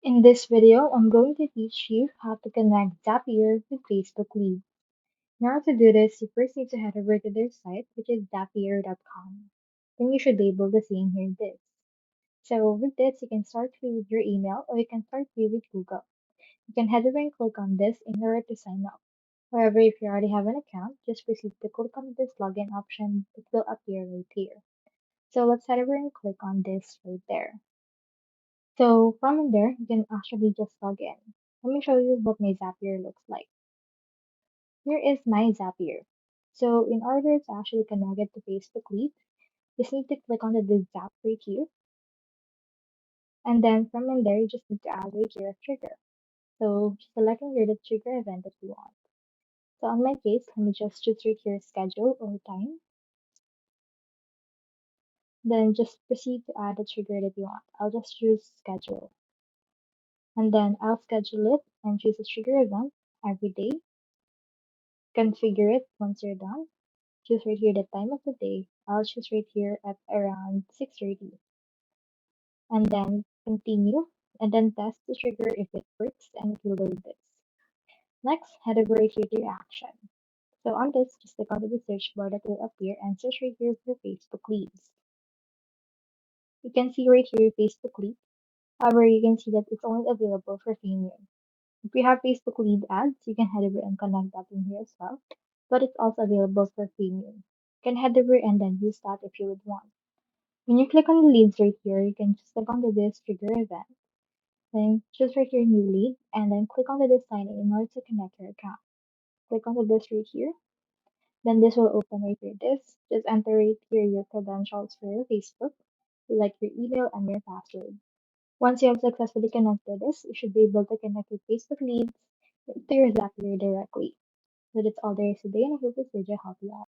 In this video, I'm going to teach you how to connect Zapier with Facebook Leads. In order to do this, you first need to head over to their site, which is zapier.com. Then you should be able to see and hear this. So with this, you can start free with your email or you can start free with Google. You can head over and click on this in order to sign up. However, if you already have an account, just proceed to click on this login option that will appear right here. So let's head over and click on this right there. So from in there, you can actually just log in. Let me show you what my Zapier looks like. Here is my Zapier. So in order to actually connect it to Facebook Leads, just need to click on the Zap right here. And then from in there, you just need to add right here a trigger. So just selecting here the trigger event that you want. So on my case, let me just choose right here schedule or time. Then just proceed to add the trigger that you want. I'll just choose schedule. And then I'll schedule it and choose a trigger event every day. Configure it once you're done. Choose right here the time of the day. I'll choose right here at around 6:30. And then continue. And then test the trigger if it works and it will load this. Next, head over right here to your action. So on this, just click on the search bar that will appear and search right here for Facebook leads. You can see right here Facebook leads. However, you can see that it's only available for premium. If you have Facebook lead ads, you can head over and connect that in here as well. But it's also available for premium. You can head over and then use that if you would want. When you click on the leads right here, you can just click on the this trigger event. Then choose right here new lead and then click on the this sign in order to connect your account. Click on the this right here. Then this will open right here. This just enter right here your credentials for your Facebook, like your email and your password. Once you have successfully connected this, you should be able to connect with Facebook leads to your Zapier directly. So that's all there is today, and I hope this video helped you out.